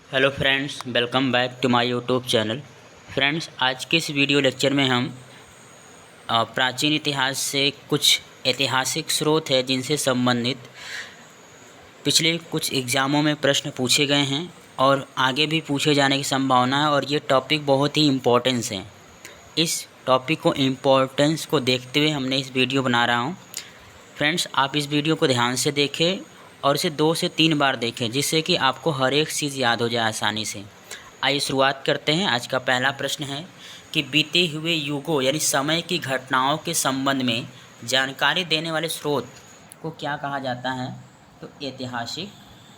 Hello friends, welcome back to my YouTube channel. Friends, आज के इस वीडियो लेक्चर में हम प्राचीन इतिहास से कुछ ऐतिहासिक स्रोत है जिनसे संबंधित पिछले कुछ एग्ज़ामों में प्रश्न पूछे गए हैं और आगे भी पूछे जाने की संभावना है और ये टॉपिक बहुत ही इम्पोर्टेंस है। इस टॉपिक को इम्पोर्टेंस को देखते हुए हमने इस वीडियो बना रहा हूँ। फ्रेंड्स, आप इस वीडियो को ध्यान से देखें और इसे 2 से 3 बार देखें जिससे कि आपको हर एक चीज़ याद हो जाए आसानी से। आइए शुरुआत करते हैं। आज का पहला प्रश्न है कि बीते हुए युगों यानी समय की घटनाओं के संबंध में जानकारी देने वाले स्रोत को क्या कहा जाता है? तो ऐतिहासिक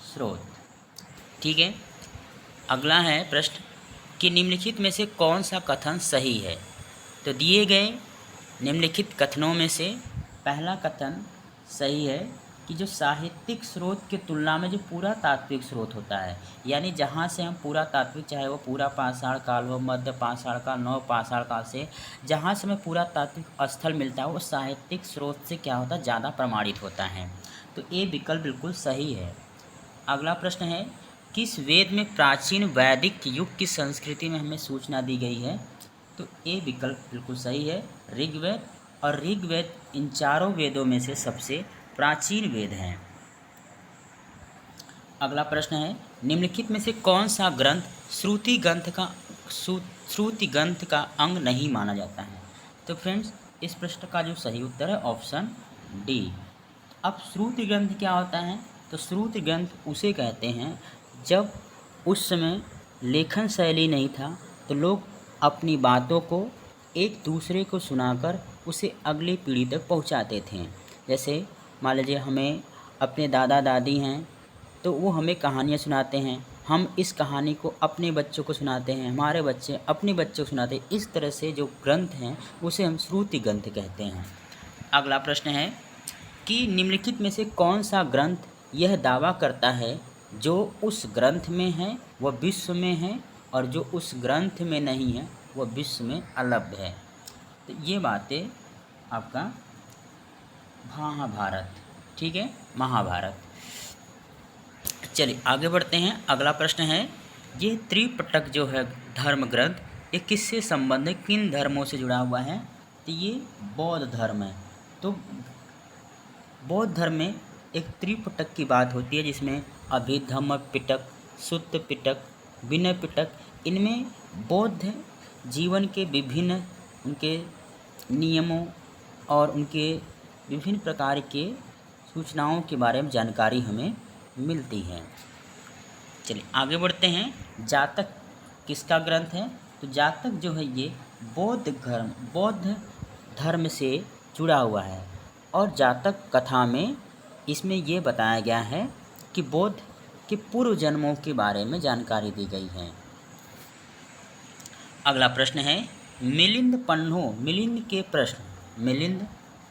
स्रोत। ठीक है। अगला है प्रश्न कि निम्नलिखित में से कौन सा कथन सही है? तो दिए गए निम्नलिखित कथनों में से पहला कथन सही है कि जो साहित्यिक स्रोत की तुलना में जो पुरातात्विक स्रोत होता है, यानी जहाँ से हम पुरातात्विक, चाहे वो पूरा पाषाण काल हो, मध्य पाषाण काल, नव पाषाण काल से जहाँ से हमें पुरातात्विक स्थल मिलता है वो साहित्यिक स्रोत से क्या होता है, ज़्यादा प्रमाणित होता है। तो ये विकल्प बिल्कुल सही है। अगला प्रश्न है किस वेद में प्राचीन वैदिक युग की संस्कृति में हमें सूचना दी गई है? तो ये विकल्प बिल्कुल सही है, ऋग्वेद। और ऋग्वेद इन चारों वेदों में से सबसे प्राचीन वेद है। अगला प्रश्न है निम्नलिखित में से कौन सा ग्रंथ श्रुति ग्रंथ का अंग नहीं माना जाता है? तो फ्रेंड्स, इस प्रश्न का जो सही उत्तर है ऑप्शन डी। अब श्रुति ग्रंथ क्या होता है? तो श्रुति ग्रंथ उसे कहते हैं जब उस समय लेखन शैली नहीं था तो लोग अपनी बातों को एक दूसरे को सुनाकर उसे अगली पीढ़ी तक पहुंचाते थे। जैसे मान लीजिए हमें अपने दादा दादी हैं तो वो हमें कहानियाँ सुनाते हैं, हम इस कहानी को अपने बच्चों को सुनाते हैं, हमारे बच्चे अपने बच्चों को सुनाते हैं। इस तरह से जो ग्रंथ हैं उसे हम श्रुति ग्रंथ कहते हैं। अगला प्रश्न है कि निम्नलिखित में से कौन सा ग्रंथ यह दावा करता है जो उस ग्रंथ में है वह विश्व में है और जो उस ग्रंथ में नहीं है वह विश्व में अलभ्य है? तो ये बातें आपका महाभारत। ठीक है, महाभारत। चलिए आगे बढ़ते हैं। अगला प्रश्न है ये त्रिपिटक जो है धर्म ग्रंथ, ये किससे संबंधित, किन धर्मों से जुड़ा हुआ है? तो ये बौद्ध धर्म है। तो बौद्ध धर्म में एक त्रिपिटक की बात होती है जिसमें अभिधम्म पिटक, सुत्त पिटक, विनय पिटक, इनमें बौद्ध जीवन के विभिन्न उनके नियमों और उनके विभिन्न प्रकार के सूचनाओं के बारे में जानकारी हमें मिलती है। चलिए आगे बढ़ते हैं। जातक किसका ग्रंथ है? तो जातक जो है ये बौद्ध धर्म से जुड़ा हुआ है और जातक कथा में इसमें ये बताया गया है कि बौद्ध के पूर्व जन्मों के बारे में जानकारी दी गई है। अगला प्रश्न है मिलिंद पन्हो, मिलिंद के प्रश्न। मिलिंद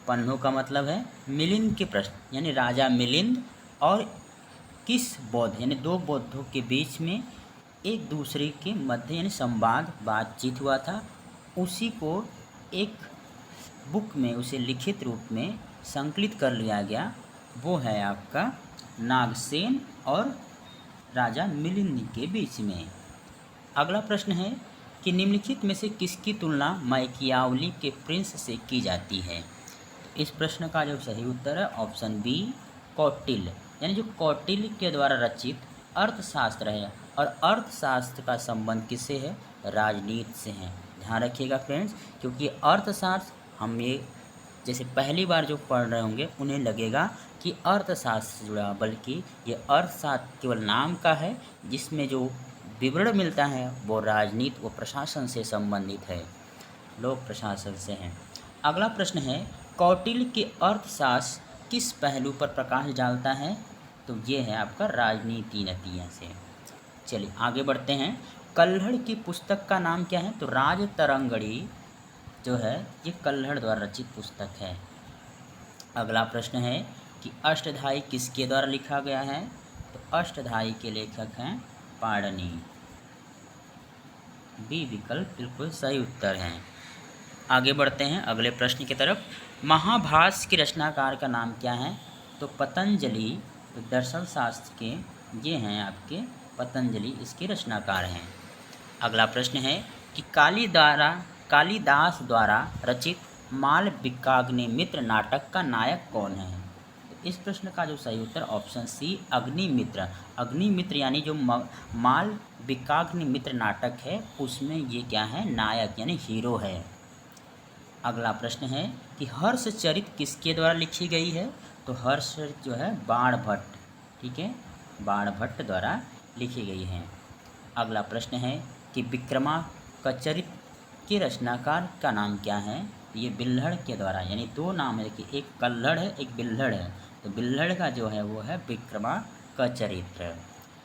पन्हो का मतलब है मिलिंद के प्रश्न, यानी राजा मिलिंद और किस बौद्ध यानी दो बौद्धों के बीच में एक दूसरे के मध्य यानी संवाद बातचीत हुआ था, उसी को एक बुक में उसे लिखित रूप में संकलित कर लिया गया। वो है आपका नागसेन और राजा मिलिंद के बीच में। अगला प्रश्न है कि निम्नलिखित में से किसकी तुलना मैकियावली के प्रिंस से की जाती है? इस प्रश्न का जो सही उत्तर है ऑप्शन बी, कौटिल्य। यानी जो कौटिल्य के द्वारा रचित अर्थशास्त्र है और अर्थशास्त्र का संबंध किससे है? राजनीति से है। ध्यान रखिएगा फ्रेंड्स, क्योंकि अर्थशास्त्र हम ये जैसे पहली बार जो पढ़ रहे होंगे उन्हें लगेगा कि अर्थशास्त्र से जुड़ा, बल्कि ये अर्थशास्त्र केवल नाम का है जिसमें जो विवरण मिलता है वो राजनीति व प्रशासन से संबंधित है, लोक प्रशासन से है। अगला प्रश्न है कौटिल्य के अर्थशास्त्र किस पहलू पर प्रकाश डालता है? तो ये है आपका राजनीति नीतियाँ से। चलिए आगे बढ़ते हैं। कल्हड़ की पुस्तक का नाम क्या है? तो राजतरंगिणी जो है ये कल्हड़ द्वारा रचित पुस्तक है। अगला प्रश्न है कि अष्टधाई किसके द्वारा लिखा गया है? तो अष्टधाई के लेखक हैं पाणिनि। बी विकल्प बिल्कुल सही उत्तर है। आगे बढ़ते हैं अगले प्रश्न की तरफ। महाभाष्य के रचनाकार का नाम क्या है? तो पतंजलि। तो दर्शन शास्त्र के ये हैं आपके पतंजलि इसके रचनाकार हैं। अगला प्रश्न है कि कालिदास द्वारा रचित मालविकाग्निमित्र नाटक का नायक कौन है? तो इस प्रश्न का जो सही उत्तर ऑप्शन सी अग्निमित्र। अग्निमित्र यानी जो मालविकाग्निमित्र नाटक है उसमें ये क्या है, नायक यानी हीरो है। अगला प्रश्न है कि हर्षचरित किसके द्वारा लिखी गई है? तो हर्षचरित जो है बाणभट्ट, ठीक है, बाणभट्ट द्वारा लिखी गई है। अगला प्रश्न है कि विक्रमार्कचरित के रचनाकार का नाम क्या है? ये बिल्हड़ के द्वारा, यानी दो नाम है कि एक कल्हड़ है एक बिल्हड़ है, तो बिल्हड़ का जो है वो है विक्रमार्कचरित्र,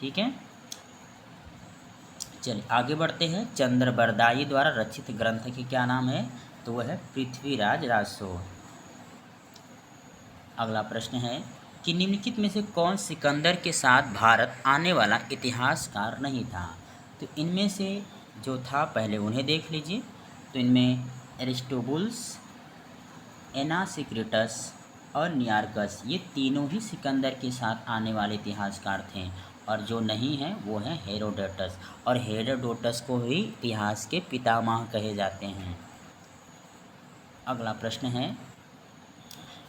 ठीक है। चलिए आगे बढ़ते हैं। चंद्रबरदाई द्वारा रचित ग्रंथ के क्या नाम है? तो वह है पृथ्वीराज रासो। अगला प्रश्न है कि निम्नलिखित में से कौन सिकंदर के साथ भारत आने वाला इतिहासकार नहीं था? तो इनमें से जो था पहले उन्हें देख लीजिए। तो इनमें एरिस्टोबुलस, एनासिक्रिटस और नियार्कस, ये तीनों ही सिकंदर के साथ आने वाले इतिहासकार थे। और जो नहीं है वो है हेरोडोटस, और हेरोडोटस को ही इतिहास के पितामह कहे जाते हैं। अगला प्रश्न है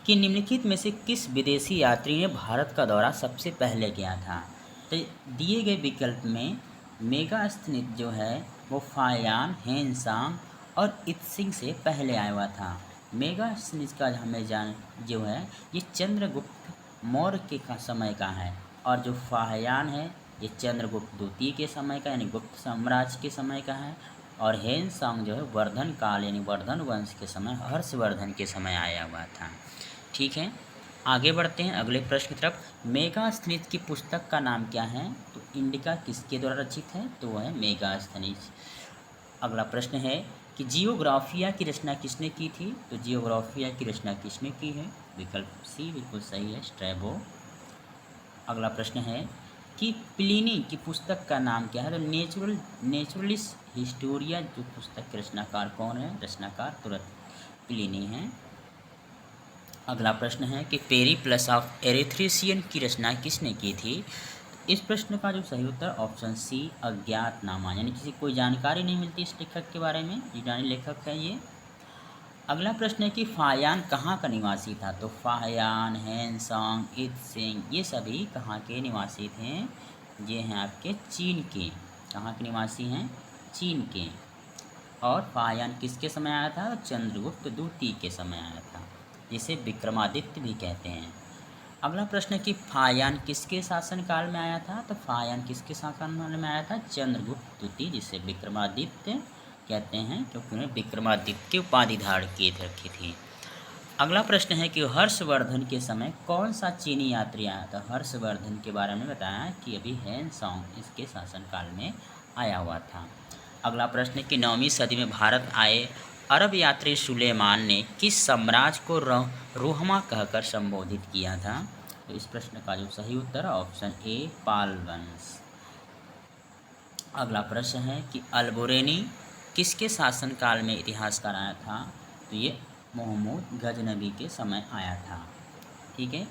कि निम्नलिखित में से किस विदेशी यात्री ने भारत का दौरा सबसे पहले किया था? तो दिए गए विकल्प में मेगास्थनीज जो है वो फायान, हेनसांग और इत्सिंग से पहले आया हुआ था। मेगास्थनीज का हमें जान जो है ये चंद्रगुप्त मौर्य के समय का है, और जो फाहयान है ये चंद्रगुप्त द्वितीय के समय का यानी गुप्त साम्राज्य के समय का है, और हेनसांग जो है वर्धन काल यानी वर्धन वंश के समय, हर्षवर्धन के समय आया हुआ था, ठीक है। आगे बढ़ते हैं अगले प्रश्न की तरफ। मेगास्थनीज की पुस्तक का नाम क्या है? तो इंडिका किसके द्वारा रचित है? तो वह है मेगास्थनीज। अगला प्रश्न है कि जियोग्राफिया की रचना किसने की थी? तो जियोग्राफिया की रचना किसने की है? विकल्प सी बिल्कुल सही है, स्ट्रैबो। अगला प्रश्न है कि प्लिनी की पुस्तक का नाम क्या है? तो नेचुरलिस हिस्टोरिया जो पुस्तक के रचनाकार कौन है? रचनाकार तुरंत प्लिनी है। अगला प्रश्न है कि पेरिप्लस ऑफ एरिथ्रेशियन की रचना किसने की थी? इस प्रश्न का जो सही उत्तर ऑप्शन सी अज्ञातनामा, यानी किसी कोई जानकारी नहीं मिलती इस लेखक के बारे में, यूनानी लेखक है ये। अगला प्रश्न है कि फायान कहाँ का निवासी था? तो फायान, हेनसांग, इत्सिंग ये सभी कहाँ के निवासी थे? ये हैं आपके चीन के। कहाँ के निवासी हैं? चीन के। और फायान किसके समय आया था? चंद्रगुप्त द्वितीय के समय आया था, जिसे विक्रमादित्य भी कहते हैं। अगला प्रश्न है कि फायान किसके शासनकाल में आया था? तो फायान किसके शासनकाल में आया था? चंद्रगुप्त द्वितीय, जिसे विक्रमादित्य कहते हैं क्योंकि उन्हें विक्रमादित्य की उपाधि धारण की रखी थी। अगला प्रश्न है कि हर्षवर्धन के समय कौन सा चीनी यात्री आया था? हर्षवर्धन के बारे में बताया कि अभी हेनसांग इसके शासनकाल में आया हुआ था। अगला प्रश्न है कि 9वीं सदी में भारत आए अरब यात्री सुलेमान ने किस साम्राज्य को रोहमा कहकर संबोधित किया था? तो इस प्रश्न का जो सही उत्तर है ऑप्शन ए पाल वंश। अगला प्रश्न है कि अल्बोरेनी किसके शासनकाल में इतिहासकार आया था? तो ये मोहम्मद गजनबी के समय आया था, ठीक है।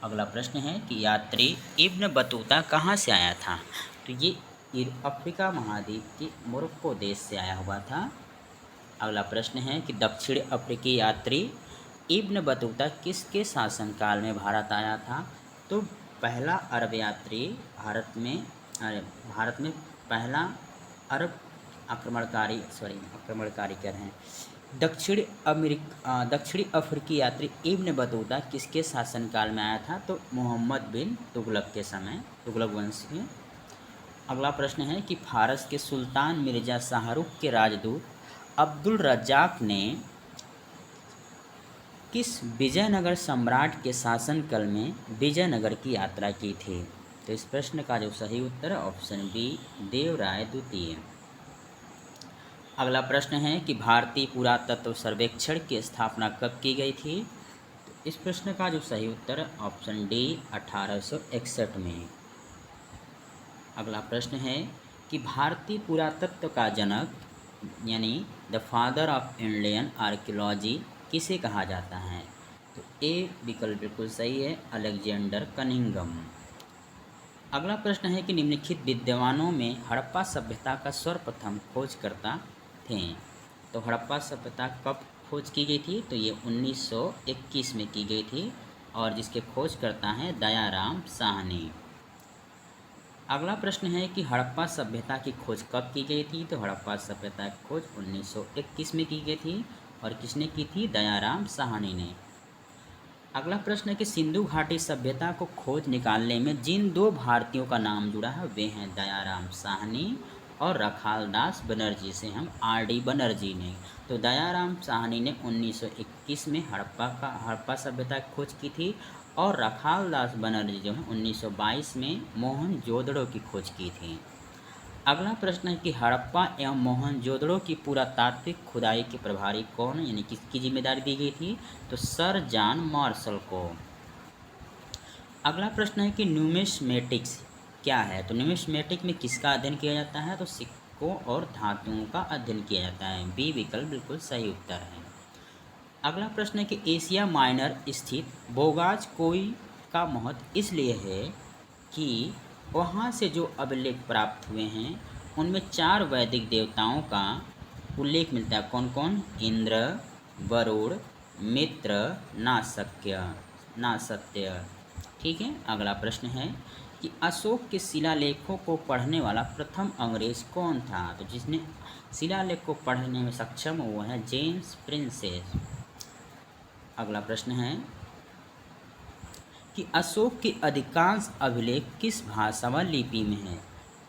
अगला प्रश्न है कि यात्री इब्न बतूता कहाँ से आया था? तो ये अफ्रीका महाद्वीप के मोरक्को देश से आया हुआ था। अगला प्रश्न है कि दक्षिण अफ्रीकी यात्री इब्न बतूता किसके शासनकाल में भारत आया था? तो पहला अरब यात्री भारत में पहला अरब आक्रमणकारी कह रहे हैं दक्षिणी अफ्रीकी यात्री इब्न बतूता किसके शासनकाल में आया था? तो मोहम्मद बिन तुगलक के समय, तुगलक वंश में। अगला प्रश्न है कि फारस के सुल्तान मिर्जा शाहरुख के राजदूत अब्दुल रज्जाक ने किस विजयनगर सम्राट के शासनकाल में विजयनगर की यात्रा की थी? तो इस प्रश्न का जो सही उत्तर है ऑप्शन बी देवराय द्वितीय। अगला प्रश्न है कि भारतीय पुरातत्व सर्वेक्षण की स्थापना कब की गई थी? तो इस प्रश्न का जो सही उत्तर है ऑप्शन डी 1861 में। अगला प्रश्न है कि भारतीय पुरातत्व का जनक यानी the father of Indian archaeology किसे कहा जाता है? तो ए विकल्प बिल्कुल सही है, अलेक्जेंडर कनिंघम। अगला प्रश्न है कि निम्नलिखित विद्वानों में हड़प्पा सभ्यता का सर्वप्रथम खोजकर्ता थे। तो हड़प्पा सभ्यता कब खोज की गई थी? तो ये 1921 में की गई थी और जिसके खोजकर्ता हैं दयाराम साहनी। अगला प्रश्न है कि हड़प्पा सभ्यता की खोज कब की गई थी? तो हड़प्पा सभ्यता की खोज 1921 में की गई थी और किसने की थी? दयाराम साहनी ने। अगला प्रश्न है कि सिंधु घाटी सभ्यता को खोज निकालने में जिन दो भारतीयों का नाम जुड़ा है वे हैं दयाराम साहनी और रखालदास बनर्जी, से हम आर.डी. बनर्जी ने। तो दयाराम साहनी ने 1921 में हड़प्पा सभ्यता की खोज की थी और रखालदास बनर्जी जो है 1922 में मोहनजोदड़ो की खोज की थी। अगला प्रश्न है कि हड़प्पा एवं मोहनजोदड़ो की पुरातात्विक खुदाई के प्रभारी कौन, यानी किसकी जिम्मेदारी दी गई थी? तो सर जॉन मार्शल को। अगला प्रश्न है कि न्यूमिस्मेटिक्स क्या है? तो न्यूमिस्मेटिक में किसका अध्ययन किया जाता है? तो सिक्कों और धातुओं का अध्ययन किया जाता है। बी विकल्प बिल्कुल सही उत्तर है। अगला प्रश्न है कि एशिया माइनर स्थित बोगाज कोई का महत्व इसलिए है कि वहाँ से जो अभिलेख प्राप्त हुए हैं उनमें 4 वैदिक देवताओं का उल्लेख मिलता है। कौन कौन? इंद्र, वरुण, मित्र, नासत्य। ठीक है। अगला प्रश्न है कि अशोक के शिलालेखों को पढ़ने वाला प्रथम अंग्रेज कौन था? तो जिसने शिलालेख को पढ़ने में सक्षम वो है जेम्स प्रिंसेस। अगला प्रश्न है कि अशोक के अधिकांश अभिलेख किस भाषा व लिपि में हैं?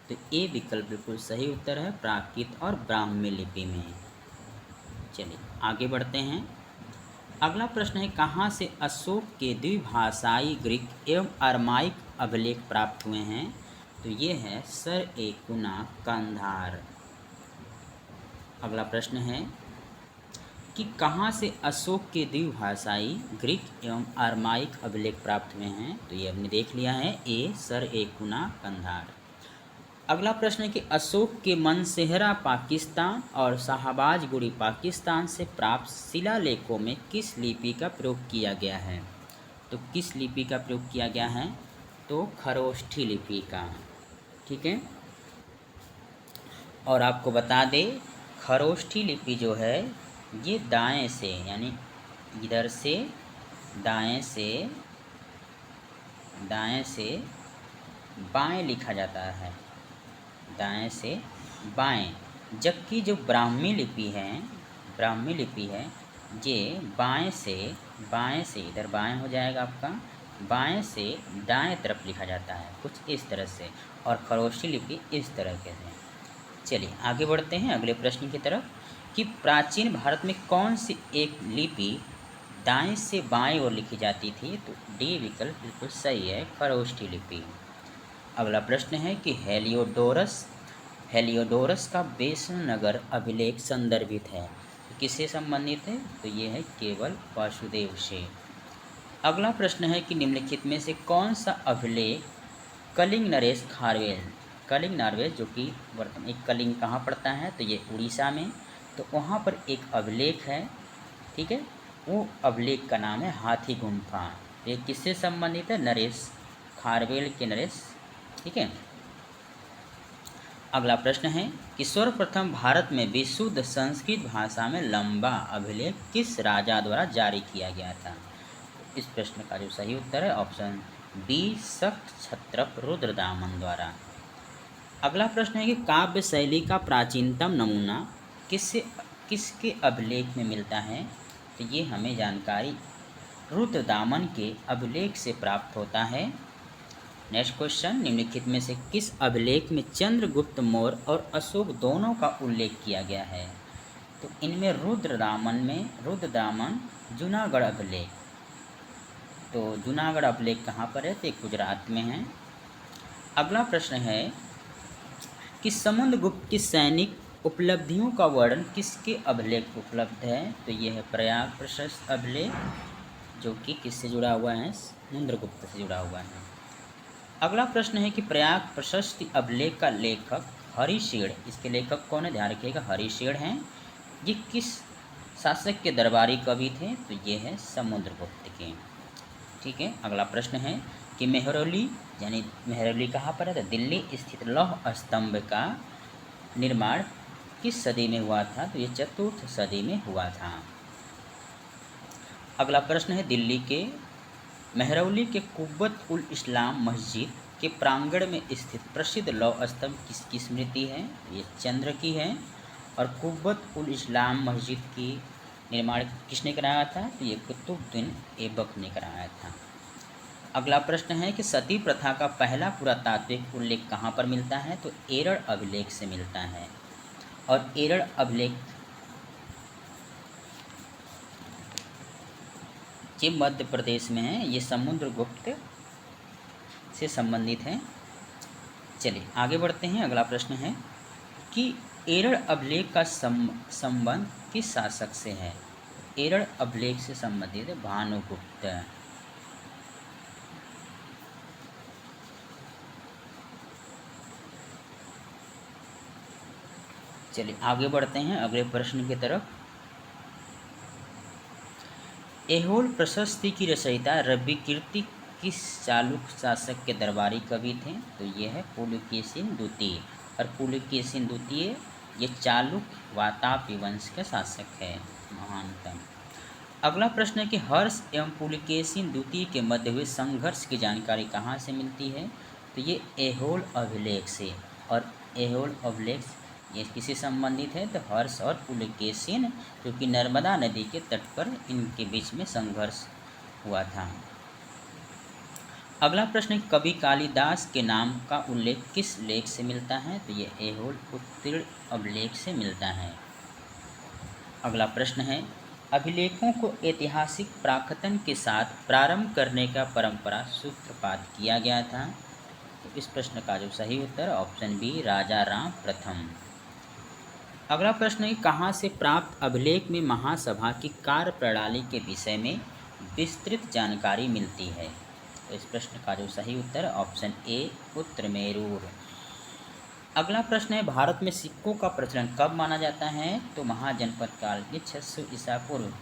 तो ए विकल्प बिल्कुल सही उत्तर है, प्राकृत और ब्राह्मी लिपि में। चलिए आगे बढ़ते हैं। अगला प्रश्न है कहाँ से अशोक के द्विभाषाई ग्रीक एवं अरमाइक अभिलेख प्राप्त हुए हैं? तो ये है सरएकुना, कंधार। अगला प्रश्न है कि कहाँ से अशोक के द्विभाषाई ग्रीक एवं अरमाइक अभिलेख प्राप्त हुए हैं? तो ये हमने देख लिया है, ए सरएकुना, कंधार। अगला प्रश्न है कि अशोक के मनसेहरा पाकिस्तान और शाहबाजगुड़ी पाकिस्तान से प्राप्त शिलालेखों में किस लिपि का प्रयोग किया गया है? तो किस लिपि का प्रयोग किया गया है? तो खरोष्ठी लिपि का। ठीक है। और आपको बता दें खरोष्ठी लिपि जो है ये दाएं से, यानी इधर से दाएं से बाएं लिखा जाता है, दाएं से बाएं। जबकि जो ब्राह्मी लिपि है ये बाएं से इधर बाएं हो जाएगा आपका, बाएं से दाएं तरफ लिखा जाता है कुछ इस तरह से, और खरोष्ठी लिपि इस तरह के से। चलिए आगे बढ़ते हैं अगले प्रश्न की तरफ कि प्राचीन भारत में कौन सी एक लिपि दाएं से बाएं ओर लिखी जाती थी? तो डी विकल्प बिल्कुल सही है, खरोष्ठी लिपि। अगला प्रश्न है कि हेलियोडोरस का वैष्णवनगर अभिलेख संदर्भित है, तो किससे संबंधित है? तो ये है केवल वासुदेव से। अगला प्रश्न है कि निम्नलिखित में से कौन सा अभिलेख कलिंग नरेश खारवेल जो कि वर्तमान एक कलिंग कहाँ पड़ता है? तो ये उड़ीसा में। तो वहाँ पर एक अभिलेख है, ठीक है, वो अभिलेख का नाम है हाथी गुम्फा। ये किससे संबंधित है? नरेश खारवेल के नरेश। ठीक है। अगला प्रश्न है कि सर्वप्रथम भारत में विशुद्ध संस्कृत भाषा में लंबा अभिलेख किस राजा द्वारा जारी किया गया था? इस प्रश्न का जो सही उत्तर है ऑप्शन बी, सख्त क्षत्रप रुद्रदामन द्वारा। अगला प्रश्न है कि काव्य शैली का प्राचीनतम नमूना किसके अभिलेख में मिलता है? तो ये हमें जानकारी रुद्रदामन के अभिलेख से प्राप्त होता है। नेक्स्ट क्वेश्चन, निम्नलिखित में से किस अभिलेख में चंद्रगुप्त मौर्य और अशोक दोनों का उल्लेख किया गया है? तो इनमें रुद्रदामन जूनागढ़ अभिलेख। तो जूनागढ़ अभिलेख कहाँ पर है? तो गुजरात में है। अगला प्रश्न है कि समुद्रगुप्त की सैनिक उपलब्धियों का वर्णन किसके अभिलेख उपलब्ध है? तो यह है प्रयाग प्रशस्त अभिलेख, जो कि किससे जुड़ा हुआ है? समुद्रगुप्त से जुड़ा हुआ है। अगला प्रश्न है कि प्रयाग प्रशस्ति अभिलेख का लेखक हरिशेठ, इसके लेखक कौन है? ध्यान रखिएगा, हरिशेठ हैं। ये किस शासक के दरबारी कवि थे? तो ये है समुद्रगुप्त के। ठीक है। अगला प्रश्न है कि मेहरौली यानी मेहरौली कहाँ पर है, तो दिल्ली स्थित लौह स्तंभ का निर्माण किस सदी में हुआ था, तो ये 4th सदी में हुआ था। अगला प्रश्न है दिल्ली के मेहरौली के कुब्बत उल इस्लाम मस्जिद के प्रांगण में स्थित प्रसिद्ध लौह स्तंभ किसकी स्मृति है, ये चंद्र की है। और कुब्बत उल इस्लाम मस्जिद की निर्माण किसने कराया था, तो ये कुतुबुद्दीन ऐबक ने कराया था। अगला प्रश्न है कि सती प्रथा का पहला पुरातात्विक उल्लेख कहाँ पर मिलता है, तो एरड़ अभिलेख से मिलता है। और एरड़ अभिलेख ये मध्य प्रदेश में है, ये समुद्रगुप्त से संबंधित है। चलिए आगे बढ़ते हैं। अगला प्रश्न है कि एरड़ अभिलेख का संबंध किस शासक से है, एरड़ अभिलेख से संबंधित है भानुगुप्त। चलिए आगे बढ़ते हैं अगले प्रश्न की तरफ। ऐहोल प्रशस्ति की रचयिता रविकीर्ति किस चालुक्य शासक के दरबारी कवि थे, तो ये है पुलकेशिन द्वितीय। और पुलकेशिन द्वितीय ये चालुक्य वातापी वंश के शासक है, महानतम। अगला प्रश्न है कि हर्ष एवं पुलकेशिन द्वितीय के मध्य हुए संघर्ष की जानकारी कहाँ से मिलती है, तो ये ऐहोल अभिलेख से। और ऐहोल अभिलेख ये किससे संबंधित है, तो हर्ष और पुलकेशिन, क्योंकि नर्मदा नदी के तट पर इनके बीच में संघर्ष हुआ था। अगला प्रश्न कवि कालिदास के नाम का उल्लेख किस लेख से मिलता है, तो ये ऐहोल उत्तीर्ण अभिलेख से मिलता है। अगला प्रश्न है अभिलेखों को ऐतिहासिक प्राकथन के साथ प्रारंभ करने का परंपरा सूत्रपात किया गया था, तो इस प्रश्न का जो सही उत्तर ऑप्शन बी राजा राम प्रथम। अगला प्रश्न है कहाँ से प्राप्त अभिलेख में महासभा की कार्य प्रणाली के विषय में विस्तृत जानकारी मिलती है, तो इस प्रश्न का जो सही उत्तर ऑप्शन ए उत्तरमेरूर। अगला प्रश्न है भारत में सिक्कों का प्रचलन कब माना जाता है, तो महाजनपद काल के 600 ईसा पूर्व।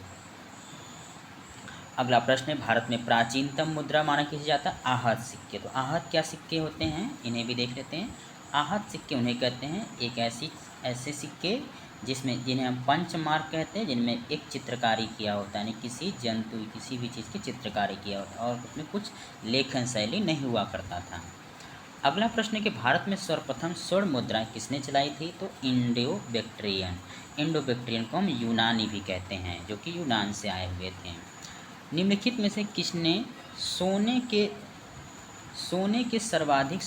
अगला प्रश्न है भारत में प्राचीनतम मुद्रा माना किया जाता है आहत सिक्के, तो आहत क्या सिक्के होते हैं, इन्हें भी देख लेते हैं। आहत सिक्के उन्हें कहते हैं एक ऐसे सिक्के जिन्हें हम पंचमार्क कहते हैं, जिनमें एक चित्रकारी किया होता है, यानी किसी जंतु किसी भी चीज़ की चित्रकारी किया होता है और उसमें कुछ लेखन शैली नहीं हुआ करता था। अगला प्रश्न है कि भारत में सर्वप्रथम स्वर्ण मुद्रा किसने चलाई थी, तो इंडो बैक्ट्रियन को हम यूनानी भी कहते हैं, जो कि यूनान से आए हुए थे। निम्नलिखित में से किसने सोने के सर्वाधिक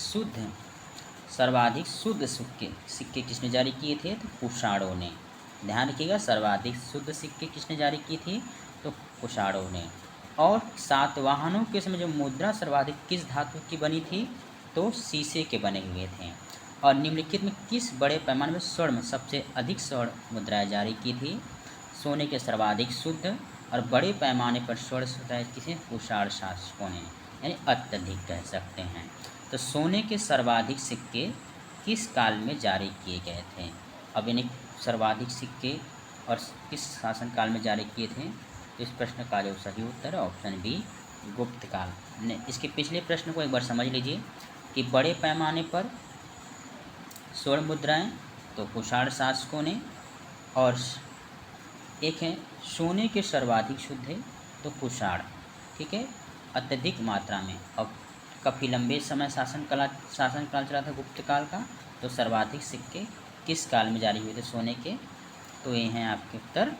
शुद्ध सिक्के किसने जारी किए थे, तो कुषाणों ने। ध्यान रखिएगा सर्वाधिक शुद्ध सिक्के किसने जारी की थी, तो कुषाणों ने। और सातवाहनों के समय जो मुद्रा सर्वाधिक किस धातु की बनी थी, तो शीशे के बने हुए थे। और निम्नलिखित में किस बड़े पैमाने में स्वर्ण सबसे अधिक स्वर्ण मुद्राएं जारी की थी, सोने के सर्वाधिक शुद्ध और बड़े पैमाने पर स्वर्ण मुद्राएं किसे, कुषाण शासकों ने, यानी अत्यधिक कह सकते हैं। तो सोने के सर्वाधिक सिक्के किस काल में जारी किए गए थे, अब इन्हें सर्वाधिक सिक्के और किस शासनकाल में जारी किए थे, तो इस प्रश्न का जो सही उत्तर है ऑप्शन बी गुप्त काल। इसके पिछले प्रश्न को एक बार समझ लीजिए कि बड़े पैमाने पर स्वर्ण मुद्राएं तो कुषाण शासकों ने, और एक है सोने के सर्वाधिक शुद्ध है तो कुषाण, ठीक है, अत्यधिक मात्रा में। और काफ़ी लंबे समय शासनकाल चला था गुप्त काल का, तो सर्वाधिक सिक्के किस काल में जारी हुए थे सोने के, तो ये हैं आपके उत्तर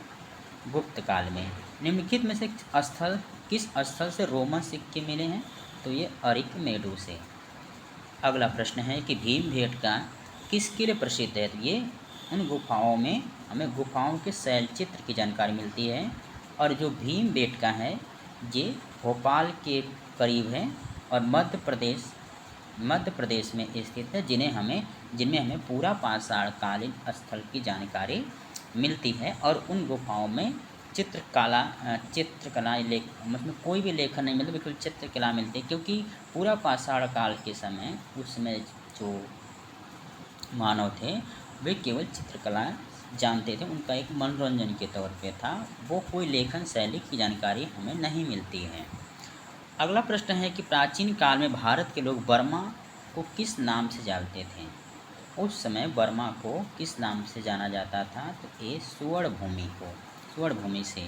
गुप्त काल में। निम्नलिखित में से किस स्थल से रोमन सिक्के मिले हैं, तो ये अरिकमेडू से। अगला प्रश्न है कि भीमबेटका किसके लिए प्रसिद्ध है, तो ये उन गुफाओं में हमें गुफाओं के शैलचित्र की जानकारी मिलती है। और जो भीमबेटका है ये भोपाल के करीब है और मध्य प्रदेश में स्थित है, जिनमें हमें पूरा पाषाणकालीन स्थल की जानकारी मिलती है। और उन गुफाओं में चित्रकला मतलब कोई भी लेखन नहीं मिलता, बिल्कुल चित्रकला मिलती है, क्योंकि पूरा पाषाण काल के समय उसमें जो मानव थे वे केवल चित्रकला जानते थे, उनका एक मनोरंजन के तौर पे था, वो कोई लेखन शैली की जानकारी हमें नहीं मिलती है। अगला प्रश्न है कि प्राचीन काल में भारत के लोग बर्मा को किस नाम से जानते थे। उस समय बर्मा को किस नाम से जाना जाता था, तो ये स्वर्ण भूमि को, स्वर्ण भूमि से।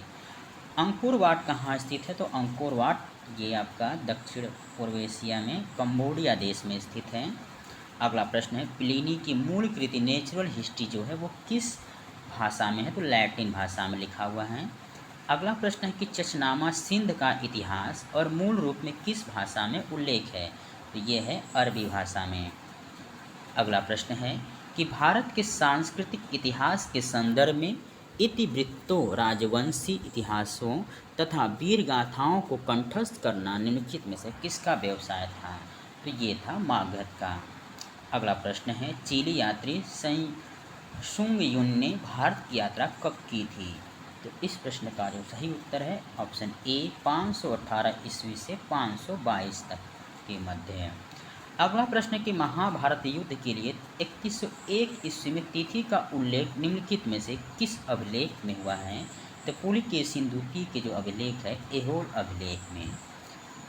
अंकोर वाट कहाँ स्थित है, तो अंकोर वाट ये आपका दक्षिण पूर्व एशिया में कंबोडिया देश में स्थित है। अगला प्रश्न है प्लिनी की मूल कृति नेचुरल हिस्ट्री जो है वो किस भाषा में है, तो लैटिन भाषा में लिखा हुआ है। अगला प्रश्न है कि चचनामा सिंध का इतिहास और मूल रूप में किस भाषा में उल्लेख है, तो ये है अरबी भाषा में। अगला प्रश्न है कि भारत के सांस्कृतिक इतिहास के संदर्भ में इतिवृत्तों, राजवंशी इतिहासों तथा वीर गाथाओं को कंठस्थ करना निम्नलिखित में से किसका व्यवसाय था, तो ये था मागध का। अगला प्रश्न है चीली यात्री सुंग युन ने भारत की यात्रा कब की थी, तो इस प्रश्न का जो सही उत्तर है ऑप्शन ए 518 ईस्वी से 522 तक के मध्य है। अगला प्रश्न है कि महाभारत युद्ध के लिए 3101 ईस्वी में तिथि का उल्लेख निम्नलिखित में से किस अभिलेख में हुआ है, तो पुलिकेशिन द्वितीय के जो अभिलेख है ऐहोल अभिलेख में।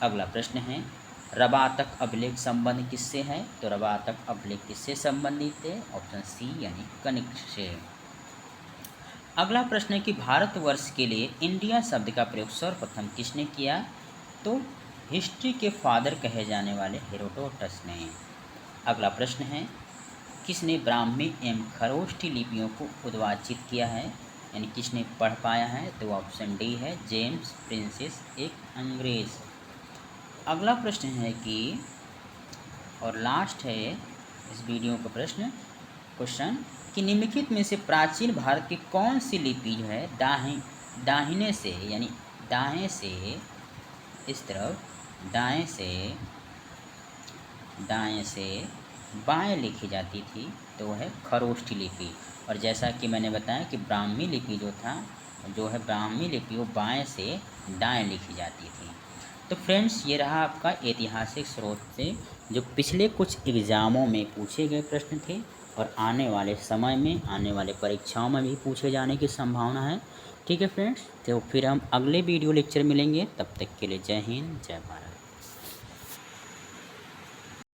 अगला प्रश्न है रबातक अभिलेख संबंध किससे है, तो रबातक अभिलेख किससे संबंधित है, ऑप्शन सी यानी कनिष्क से। अगला प्रश्न है कि भारतवर्ष के लिए इंडिया शब्द का प्रयोग सर्वप्रथम किसने किया, तो हिस्ट्री के फादर कहे जाने वाले हेरोडोटस ने। अगला प्रश्न है किसने ब्राह्मी एवं खरोष्ठी लिपियों को उद्वाचित किया है, यानी किसने पढ़ पाया है, तो ऑप्शन डी है जेम्स प्रिंसेस, एक अंग्रेज। अगला प्रश्न है कि और लास्ट है इस वीडियो का क्वेश्चन कि निम्नलिखित में से प्राचीन भारत की कौन सी लिपि जो है दाहिने से यानी दाएं से इस तरफ दाएं से बाएं लिखी जाती थी, तो वह है खरोष्ठी लिपि। और जैसा कि मैंने बताया कि ब्राह्मी लिपि जो है ब्राह्मी लिपि वो बाएं से दाएं लिखी जाती थी। तो फ्रेंड्स ये रहा आपका ऐतिहासिक स्रोत से जो पिछले कुछ एग्ज़ामों में पूछे गए प्रश्न थे और आने वाले समय में आने वाले परीक्षाओं में भी पूछे जाने की संभावना है। ठीक है फ्रेंड्स, तो फिर हम अगले वीडियो लेक्चर मिलेंगे, तब तक के लिए जय हिंद जय भारत।